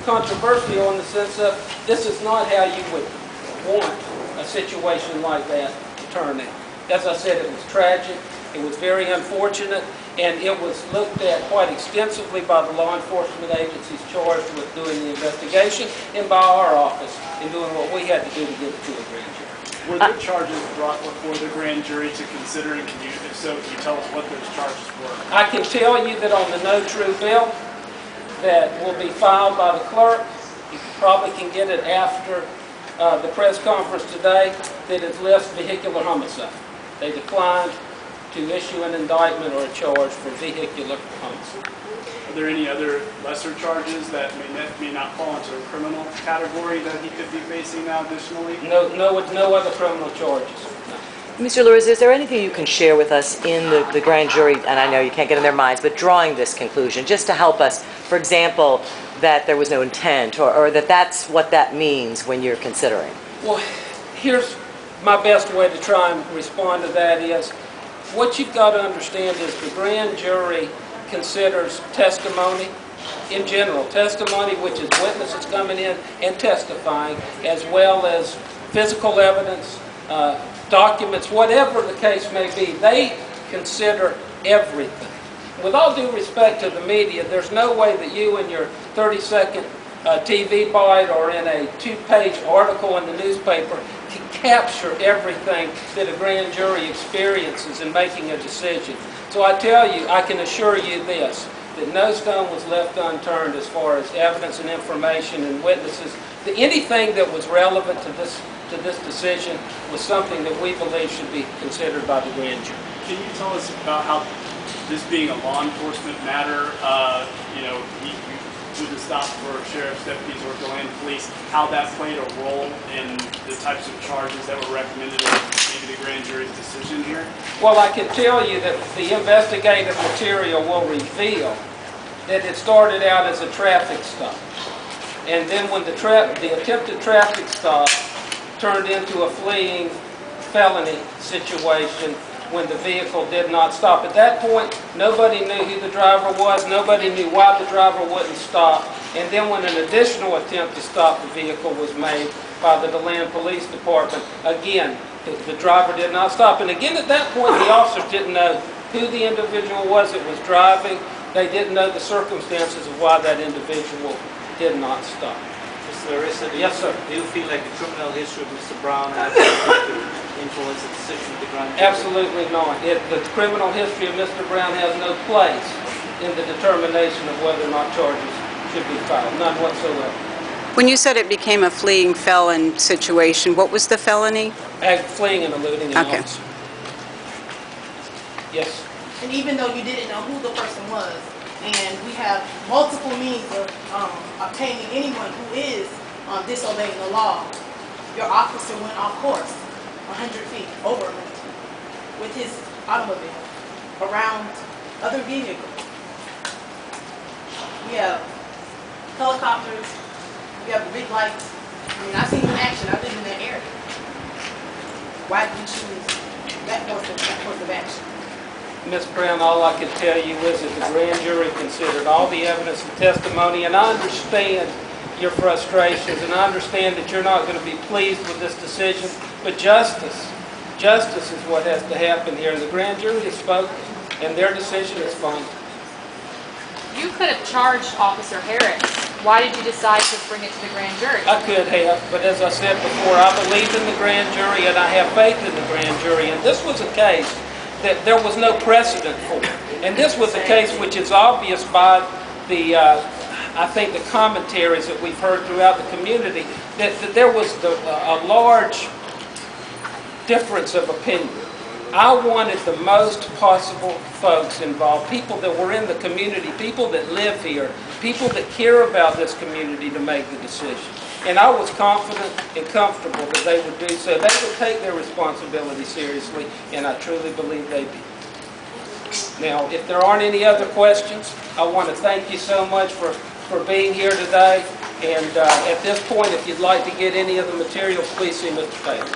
controversial in the sense of this is not how you would want a situation like that to turn out. As I said, it was tragic, it was very unfortunate, and it was looked at quite extensively by the law enforcement agencies charged with doing the investigation and by our office in doing what we had to do to get it to a grand jury. Were there charges brought before the grand jury to consider, and if so, can you tell us what those charges were? I can tell you that on the no true bill that will be filed by the clerk, you probably can get it after the press conference today, that it lists vehicular homicide. They declined to issue an indictment or a charge for vehicular homicide. Are there any other lesser charges that may not fall into a criminal category that he could be facing now additionally? No other criminal charges. No. Mr. Larizza, is there anything you can share with us in the grand jury, and I know you can't get in their minds, but drawing this conclusion, just to help us, for example, that there was no intent, or that that's what that means when you're considering? Well, here's my best way to try and respond to that is, what you've got to understand is the grand jury considers testimony in general, testimony which is witnesses coming in and testifying, as well as physical evidence, documents, whatever the case may be. They consider everything. With all due respect to the media, there's no way that you in your 30-second TV bite or in a 2-page article in the newspaper can capture everything that a grand jury experiences in making a decision. So I tell you, I can assure you this, that no stone was left unturned as far as evidence and information and witnesses. Anything that was relevant to this decision was something that we believe should be considered by the grand jury. Can you tell us about how this being a law enforcement matter, you wouldn't stop for sheriff's deputies or Deland police, how that played a role in the types of charges that were recommended in maybe the grand jury's decision here? Well, I can tell you that the investigative material will reveal that it started out as a traffic stop. And then when the attempted traffic stop turned into a fleeing felony situation when the vehicle did not stop. At that point, nobody knew who the driver was, nobody knew why the driver wouldn't stop, and then when an additional attempt to stop the vehicle was made by the Deland Police Department, again, the driver did not stop. And again, at that point, the officers didn't know who the individual was that was driving. They didn't know the circumstances of why that individual did not stop. Mr. Larizza, yes, sir. Do you feel like the criminal history of Mr. Brown has to influence the decision of the grand jury? Absolutely not. The criminal history of Mr. Brown has no place in the determination of whether or not charges should be filed. None whatsoever. When you said it became a fleeing felon situation, what was the felony? Fleeing and eluding an Okay. officer. Yes. And even though you didn't know who the person was, and we have multiple means of obtaining anyone who is disobeying the law, your officer went off course 100 feet, over 100 feet, with his automobile around other vehicles. We have helicopters, we have big lights. I mean, I've seen them in action, I've been in that area. Why did you choose that course of action? Ms. Brown, all I can tell you is that the grand jury considered all the evidence and testimony, and I understand your frustrations, and I understand that you're not going to be pleased with this decision, but justice is what has to happen here, and the grand jury has spoken, and their decision is final. You could have charged Officer Harris. Why did you decide to bring it to the grand jury? I could have, but as I said before, I believe in the grand jury, and I have faith in the grand jury, and this was a case that there was no precedent for. And this was a case which is obvious by the, I think, the commentaries that we've heard throughout the community, that there was a large difference of opinion. I wanted the most possible folks involved, people that were in the community, people that live here, people that care about this community to make the decision. And I was confident and comfortable that they would do so. They would take their responsibility seriously, and I truly believe they did. Now, if there aren't any other questions, I want to thank you so much for being here today. And at this point, if you'd like to get any of the materials, please see Mr. Taylor.